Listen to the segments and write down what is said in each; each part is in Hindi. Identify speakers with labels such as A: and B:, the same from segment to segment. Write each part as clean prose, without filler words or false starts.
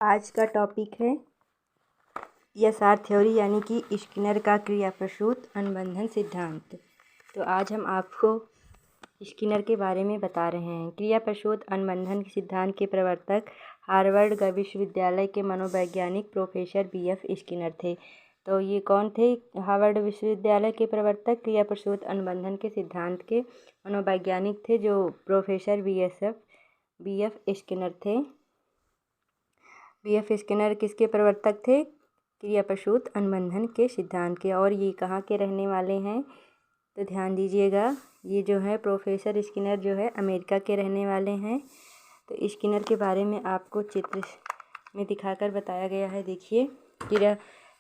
A: आज का टॉपिक है ईएसआर थ्योरी यानी कि स्किनर का क्रिया प्रसूत अनुबंधन सिद्धांत। तो आज हम आपको स्किनर के बारे में बता रहे हैं। क्रिया प्रसूत अनुबंधन सिद्धांत के प्रवर्तक हार्वर्ड विश्वविद्यालय के मनोवैज्ञानिक प्रोफेसर बीएफ स्किनर थे। तो ये कौन थे? हार्वर्ड विश्वविद्यालय के प्रवर्तक क्रिया प्रसूत अनुबंधन के सिद्धांत के मनोवैज्ञानिक थे, जो प्रोफेसर बीएफ स्किनर थे। बीएफ स्किनर किसके प्रवर्तक थे? क्रिया प्रसूत अनुबंधन के सिद्धांत के। और ये कहाँ के रहने वाले हैं? तो ध्यान दीजिएगा, ये जो है प्रोफेसर स्किनर जो है अमेरिका के रहने वाले हैं। तो स्किनर के बारे में आपको चित्र में दिखाकर बताया गया है। देखिए,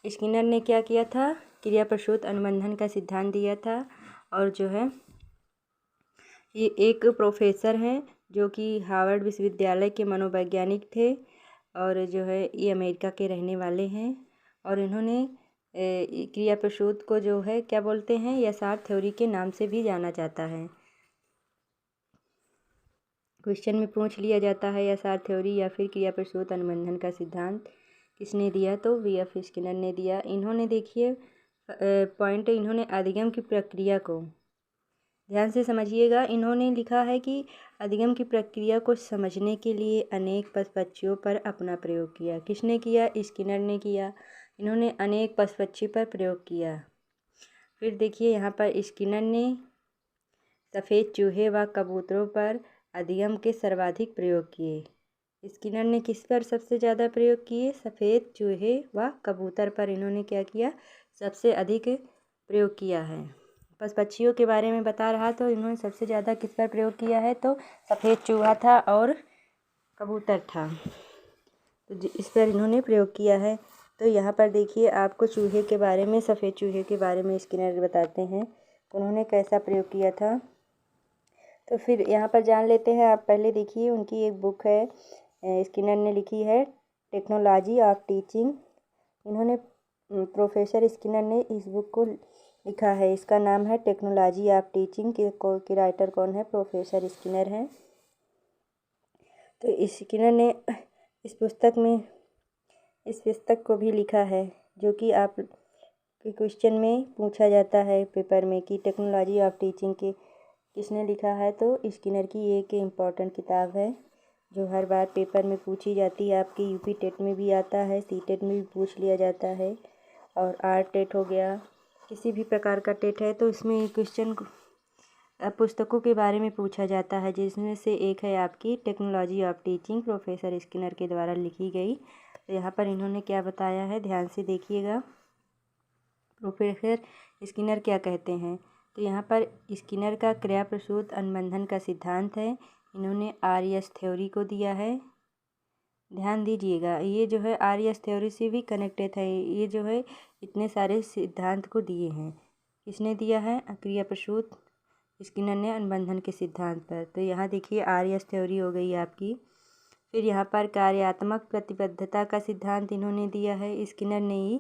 A: स्किनर ने क्या किया था? क्रिया प्रसूत अनुबंधन का सिद्धांत दिया था। और जो है ये एक प्रोफेसर हैं जो कि हार्वर्ड विश्वविद्यालय के मनोवैज्ञानिक थे, और जो है ये अमेरिका के रहने वाले हैं। और इन्होंने क्रिया प्रसूत को जो है क्या बोलते हैं? ईएसआर थ्योरी के नाम से भी जाना जाता है। क्वेश्चन में पूछ लिया जाता है ईएसआर थ्योरी या फिर क्रिया प्रसूत अनुबंधन का सिद्धांत किसने दिया? तो बीएफ स्किनर ने दिया। इन्होंने देखिए पॉइंट, इन्होंने अधिगम की प्रक्रिया को ध्यान से समझिएगा। इन्होंने लिखा है कि अधिगम की प्रक्रिया को समझने के लिए अनेक पशुपक्षियों पर अपना प्रयोग किया। किसने किया? स्किनर ने किया। इन्होंने अनेक पशुपक्षी पर प्रयोग किया। फिर देखिए यहाँ पर स्किनर ने सफ़ेद चूहे व कबूतरों पर अधिगम के सर्वाधिक प्रयोग किए। स्किनर ने किस पर सबसे ज़्यादा प्रयोग किए? सफ़ेद चूहे व कबूतर पर इन्होंने क्या किया? सबसे अधिक प्रयोग किया है। पक्षियों के बारे में बता रहा, तो इन्होंने सबसे ज़्यादा किस पर प्रयोग किया है? तो सफ़ेद चूहा था और कबूतर था, तो इस पर इन्होंने प्रयोग किया है। तो यहाँ पर देखिए आपको चूहे के बारे में, सफ़ेद चूहे के बारे में स्किनर बताते हैं उन्होंने कैसा प्रयोग किया था। तो फिर यहाँ पर जान लेते हैं। आप पहले देखिए, उनकी एक बुक है, स्किनर ने लिखी है टेक्नोलॉजी ऑफ टीचिंग। इन्होंने प्रोफेसर स्किनर ने इस बुक को लिखा है। इसका नाम है टेक्नोलॉजी ऑफ टीचिंग। के राइटर कौन है? प्रोफेसर स्किनर हैं। तो स्किनर ने इस पुस्तक को भी लिखा है, जो कि आप के क्वेश्चन में पूछा जाता है पेपर में कि टेक्नोलॉजी ऑफ टीचिंग के किसने लिखा है? तो स्किनर की एक इम्पॉर्टेंट किताब है जो हर बार पेपर में पूछी जाती है। आपके यूपी टेट में भी आता है, सी टेट में भी पूछ लिया जाता है, और आर टेट हो गया, किसी भी प्रकार का टेट है तो इसमें क्वेश्चन पुस्तकों के बारे में पूछा जाता है, जिसमें से एक है आपकी technology of teaching, professor Skinner के द्वारा लिखी गई। तो यहाँ पर इन्होंने क्या बताया है, ध्यान से देखिएगा। प्रोफेसर स्किनर क्या कहते हैं? तो यहाँ पर स्किनर का क्रिया प्रसूत अनुबंधन का सिद्धांत है, इन्होंने आरएस थ्योरी को दिया है। ध्यान दीजिएगा, ये जो है आरएस थ्योरी से भी कनेक्टेड है। ये जो है इतने सारे सिद्धांत को दिए हैं। किसने दिया है? क्रिया प्रसूत स्किनर ने अनुबंधन के सिद्धांत पर। तो यहाँ देखिए आरएस थ्योरी हो गई आपकी। फिर यहाँ पर कार्यात्मक प्रतिबद्धता का सिद्धांत इन्होंने दिया है, स्किनर ने ही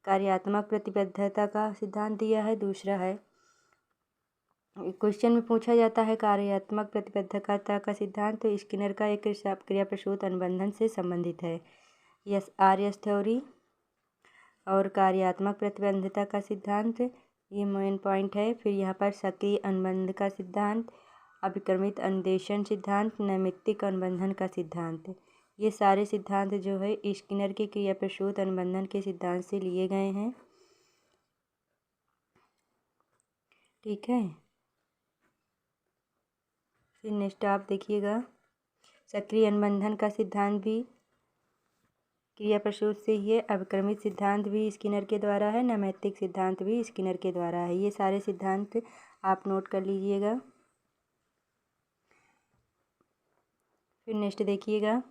A: कार्यात्मक प्रतिबद्धता का सिद्धांत दिया है। दूसरा है, क्वेश्चन में पूछा जाता है कार्यात्मक प्रतिबद्धता का सिद्धांत, तो स्किनर का एक क्रिया प्रसूत अनुबंधन से संबंधित है। यस, आरएस थ्योरी और कार्यात्मक प्रतिबद्धता का सिद्धांत, ये मेन पॉइंट है। फिर यहाँ पर सक्रिय अनुबंध का सिद्धांत, अभिक्रमित अनुदेशन सिद्धांत, नैमित्तिक अनुबंधन का सिद्धांत, ये सारे सिद्धांत जो है स्किनर के क्रिया प्रसूत अनुबंधन के सिद्धांत से लिए गए हैं। ठीक है, फिर नेक्स्ट आप देखिएगा, सक्रिय अनुबंधन का सिद्धांत भी क्रिया प्रसूत से ही है, अभिक्रमित सिद्धांत भी स्किनर के द्वारा है, नैमित्तिक सिद्धांत भी स्किनर के द्वारा है। ये सारे सिद्धांत आप नोट कर लीजिएगा। फिर नेक्स्ट देखिएगा,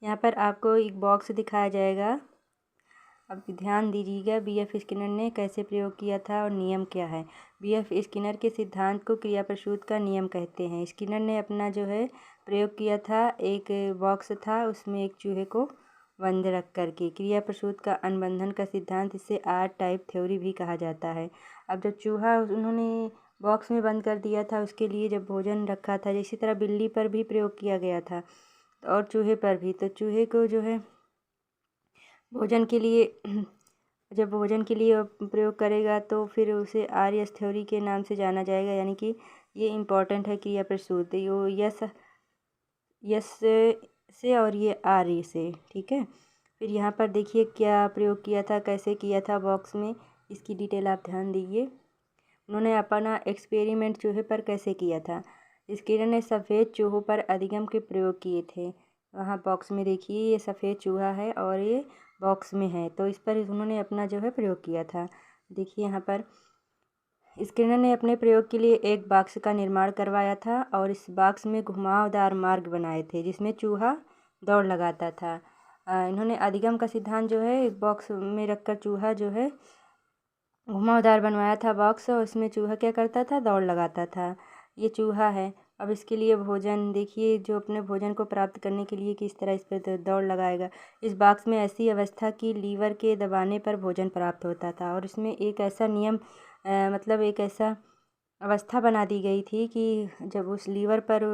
A: यहाँ पर आपको एक बॉक्स दिखाया जाएगा। अब ध्यान दीजिएगा बीएफ स्किनर ने कैसे प्रयोग किया था और नियम क्या है। बीएफ स्किनर के सिद्धांत को क्रिया प्रसूत का नियम कहते हैं। स्किनर ने अपना जो है प्रयोग किया था, एक बॉक्स था, उसमें एक चूहे को बंद रख करके क्रिया प्रसूत का अनुबंधन का सिद्धांत, इसे आर टाइप थ्योरी भी कहा जाता है। अब जब चूहा उन्होंने बॉक्स में बंद कर दिया था, उसके लिए जब भोजन रखा था, इसी तरह बिल्ली पर भी प्रयोग किया गया था। और चूहे पर भी। तो चूहे को जो है भोजन के लिए जब भोजन के लिए प्रयोग करेगा तो फिर उसे आर्यस थ्योरी के नाम से जाना जाएगा, यानी कि ये इम्पॉर्टेंट है क्रिया प्रसूत, यो यस यस से और ये आर्य से, ठीक है। फिर यहाँ पर देखिए क्या प्रयोग किया था, कैसे किया था बॉक्स में, इसकी डिटेल आप ध्यान दीजिए। उन्होंने अपना एक्सपेरिमेंट चूहे पर कैसे किया था। स्किनर ने सफ़ेद चूहों पर अधिगम के प्रयोग किए थे। वहाँ बॉक्स में देखिए ये सफ़ेद चूहा है और ये बॉक्स में है, तो इस पर उन्होंने अपना जो है प्रयोग किया था। देखिए यहाँ पर स्किनर ने अपने प्रयोग के लिए एक बॉक्स का निर्माण करवाया था और इस बॉक्स में घुमावदार मार्ग बनाए थे जिसमें चूहा दौड़ लगाता था। इन्होंने अधिगम का सिद्धांत जो है एक बॉक्स में रखकर चूहा जो है घुमावदार बनवाया था बॉक्स, और इसमें चूहा क्या करता था, दौड़ लगाता था। ये चूहा है। अब इसके लिए भोजन देखिए, जो अपने भोजन को प्राप्त करने के लिए किस तरह इस पर दौड़ लगाएगा। इस बॉक्स में ऐसी अवस्था की लीवर के दबाने पर भोजन प्राप्त होता था, और इसमें एक ऐसा नियम मतलब एक ऐसा अवस्था बना दी गई थी कि जब उस लीवर पर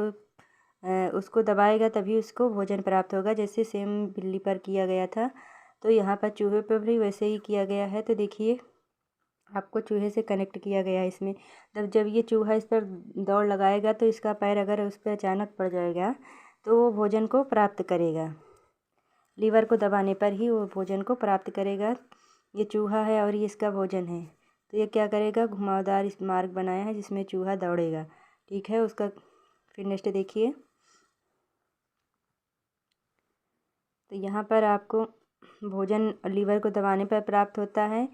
A: उसको दबाएगा तभी उसको भोजन प्राप्त होगा, जैसे सेम बिल्ली पर किया गया था। तो यहाँ पर चूहे पर भी वैसे ही किया गया है। तो देखिए आपको चूहे से कनेक्ट किया गया है इसमें। जब ये चूहा इस पर दौड़ लगाएगा तो इसका पैर अगर उस पर अचानक पड़ जाएगा तो वो भोजन को प्राप्त करेगा, लीवर को दबाने पर ही वो भोजन को प्राप्त करेगा। ये चूहा है और ये इसका भोजन है, तो ये क्या करेगा, घुमावदार इस मार्ग बनाया है जिसमें चूहा दौड़ेगा, ठीक है। उसका फिर नेक्स्ट देखिए, तो यहाँ पर आपको भोजन लीवर को दबाने पर प्राप्त होता है।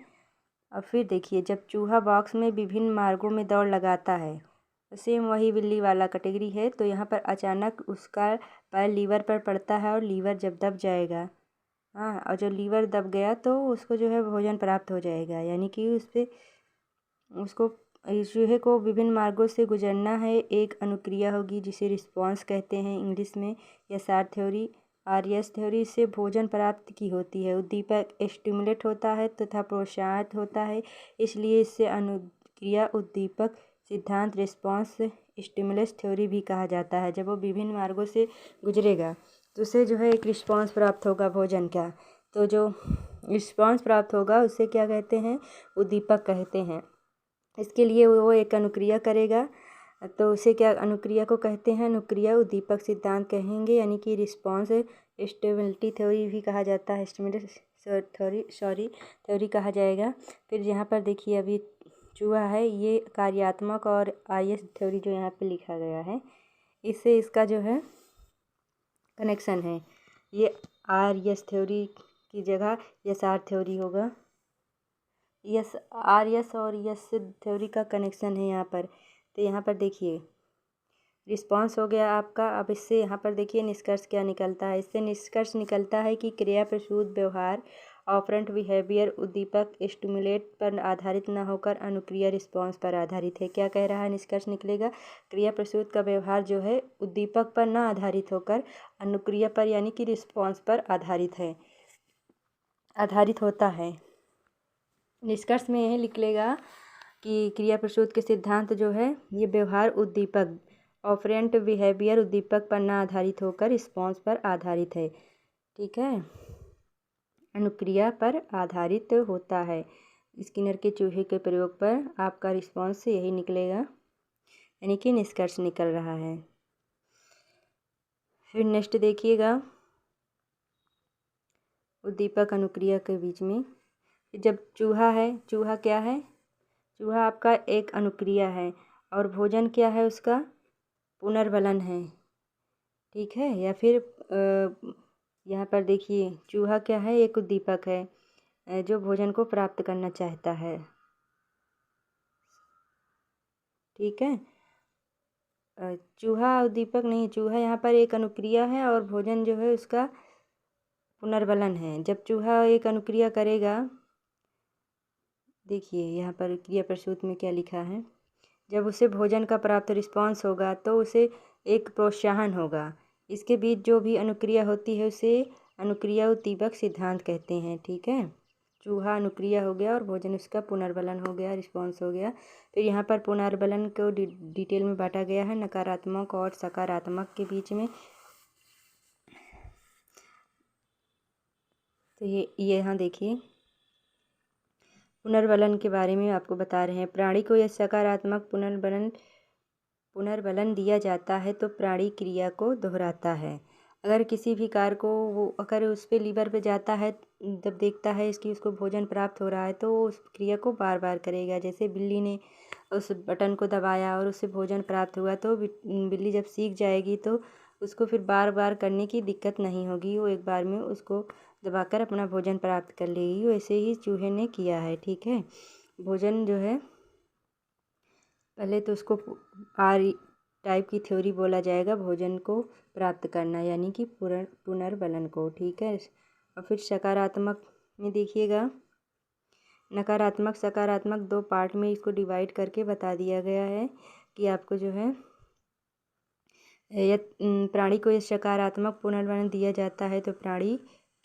A: और फिर देखिए जब चूहा बॉक्स में विभिन्न मार्गों में दौड़ लगाता है, सेम वही बिल्ली वाला कैटेगरी है, तो यहाँ पर अचानक उसका पैर लीवर पर पड़ता है और लीवर जब दब जाएगा, हाँ, और जब लीवर दब गया तो उसको जो है भोजन प्राप्त हो जाएगा, यानी कि उस पर उसको चूहे को विभिन्न मार्गों से गुजरना है। एक अनुक्रिया होगी जिसे रिस्पॉन्स कहते हैं इंग्लिश में, या सार थ्योरी। आर्यस थ्योरी से भोजन प्राप्त की होती है। उद्दीपक स्टिमुलेट होता है तथा प्रोत्साहित होता है, इसलिए इसे अनुक्रिया उद्दीपक सिद्धांत रिस्पॉन्स स्टिमुलस थ्योरी भी कहा जाता है। जब वो विभिन्न मार्गों से गुजरेगा तो उसे जो है एक रिस्पॉन्स प्राप्त होगा भोजन का, तो जो रिस्पॉन्स प्राप्त होगा उसे क्या कहते हैं, उद्दीपक कहते हैं। इसके लिए वो एक अनुक्रिया करेगा, तो उसे क्या अनुक्रिया को कहते हैं, अनुक्रिया उद्दीपक सिद्धांत कहेंगे, यानी कि रिस्पॉन्स स्टेबिलिटी थ्योरी भी कहा जाता है, थ्योरी कहा जाएगा। फिर यहाँ पर देखिए अभी चूहा है, ये कार्यात्मक और आईएस थ्योरी जो यहाँ पे लिखा गया है, इससे इसका जो है कनेक्शन है। ये आरएस थ्योरी की जगह यस आर थ्योरी होगा। यस आर यस और यस थ्योरी का कनेक्शन है यहाँ पर। तो यहाँ पर देखिए रिस्पांस हो गया आपका। अब इससे यहाँ पर देखिए निष्कर्ष क्या निकलता है। इससे निष्कर्ष निकलता है कि क्रिया प्रसूत व्यवहार ऑपरेंट बिहेवियर उद्दीपक स्टिमुलेट पर आधारित न होकर अनुक्रिया रिस्पांस पर आधारित है। क्या कह रहा है, निष्कर्ष निकलेगा क्रिया प्रसूत का व्यवहार जो है उद्दीपक पर न आधारित होकर अनुक्रिया पर यानी कि रिस्पांस पर आधारित होता है। निष्कर्ष में यह निकलेगा कि क्रिया प्रसूत के सिद्धांत जो है ये व्यवहार उद्दीपक ऑपरेंट बिहेवियर उद्दीपक पर न आधारित होकर रिस्पॉन्स पर आधारित है, ठीक है, अनुक्रिया पर आधारित होता है। स्किनर के चूहे के प्रयोग पर आपका रिस्पॉन्स यही निकलेगा, यानी कि निष्कर्ष निकल रहा है। फिर नेक्स्ट देखिएगा उद्दीपक अनुक्रिया के बीच में जब चूहा है, चूहा क्या है, चूहा आपका एक अनुक्रिया है और भोजन क्या है उसका, पुनर्बलन है, ठीक है। या फिर यहाँ पर देखिए चूहा क्या है, एक उद्दीपक है जो भोजन को प्राप्त करना चाहता है, ठीक है। चूहा उद्दीपक नहीं, चूहा यहाँ पर एक अनुक्रिया है और भोजन जो है उसका पुनर्बलन है। जब चूहा एक अनुक्रिया करेगा, देखिए यहाँ पर क्रिया प्रसूत में क्या लिखा है, जब उसे भोजन का प्राप्त रिस्पांस होगा तो उसे एक प्रोत्साहन होगा। इसके बीच जो भी अनुक्रिया होती है उसे अनुक्रिया उद्दीपक सिद्धांत कहते हैं, ठीक है। चूहा अनुक्रिया हो गया और भोजन उसका पुनर्बलन हो गया, रिस्पांस हो गया। फिर यहाँ पर पुनर्बलन को डिटेल में बांटा गया है नकारात्मक और सकारात्मक के बीच में। तो ये यहाँ देखिए पुनर्बलन के बारे में आपको बता रहे हैं। प्राणी को यह सकारात्मक पुनर्बलन दिया जाता है तो प्राणी क्रिया को दोहराता है। अगर किसी भी कार्य को वो अगर उस पे लीवर पे जाता है, जब देखता है इसकी उसको भोजन प्राप्त हो रहा है तो उस क्रिया को बार बार करेगा। जैसे बिल्ली ने उस बटन को दबाया और उससे भोजन प्राप्त हुआ, तो बिल्ली जब सीख जाएगी तो उसको फिर बार बार करने की दिक्कत नहीं होगी, वो एक बार में उसको दबाकर अपना भोजन प्राप्त कर लेगी। वैसे ही चूहे ने किया है। ठीक है, भोजन जो है पहले तो उसको आर टाइप की थ्योरी बोला जाएगा, भोजन को प्राप्त करना यानी कि पुनर्बलन को। ठीक है, और फिर सकारात्मक में देखिएगा, नकारात्मक सकारात्मक दो पार्ट में इसको डिवाइड करके बता दिया गया है कि आपको जो है प्राणी को यह सकारात्मक पुनर्बलन दिया जाता है तो प्राणी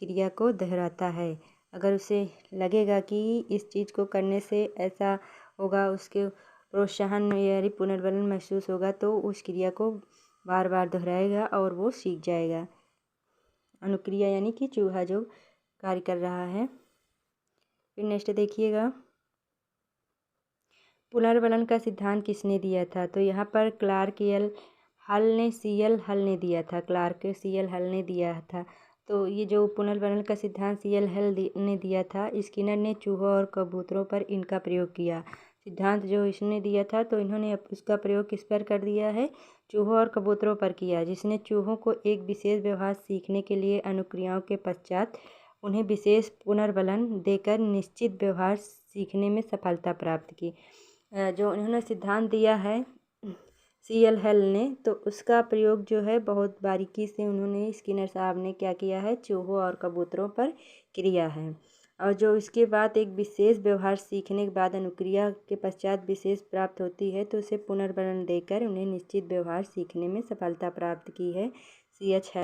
A: क्रिया को दोहराता है। अगर उसे लगेगा कि इस चीज़ को करने से ऐसा होगा, उसके प्रोत्साहन यानी पुनर्बलन महसूस होगा, तो उस क्रिया को बार बार दोहराएगा और वो सीख जाएगा। अनुक्रिया यानी कि चूहा जो कार्य कर रहा है। फिर नेक्स्ट देखिएगा, पुनर्बलन का सिद्धांत किसने दिया था? तो यहाँ पर क्लार्क CL हल ने दिया था। क्लार्क CL हल ने दिया था। तो ये जो पुनर्बलन का सिद्धांत CL हल ने दिया था, स्किनर ने चूहों और कबूतरों पर इनका प्रयोग किया। सिद्धांत जो इसने दिया था तो इन्होंने उसका प्रयोग किस पर कर दिया है? चूहों और कबूतरों पर किया, जिसने चूहों को एक विशेष व्यवहार सीखने के लिए अनुक्रियाओं के पश्चात उन्हें विशेष पुनर्बलन देकर निश्चित व्यवहार सीखने में सफलता प्राप्त की। जो उन्होंने सिद्धांत दिया है CL हल ने, तो उसका प्रयोग जो है बहुत बारीकी से उन्होंने स्किनर साहब ने क्या किया है, चूहों और कबूतरों पर किया है। और जो इसके बाद एक विशेष व्यवहार सीखने के बाद अनुक्रिया के पश्चात विशेष प्राप्त होती है तो उसे पुनर्बलन देकर उन्हें निश्चित व्यवहार सीखने में सफलता प्राप्त की है। CH है।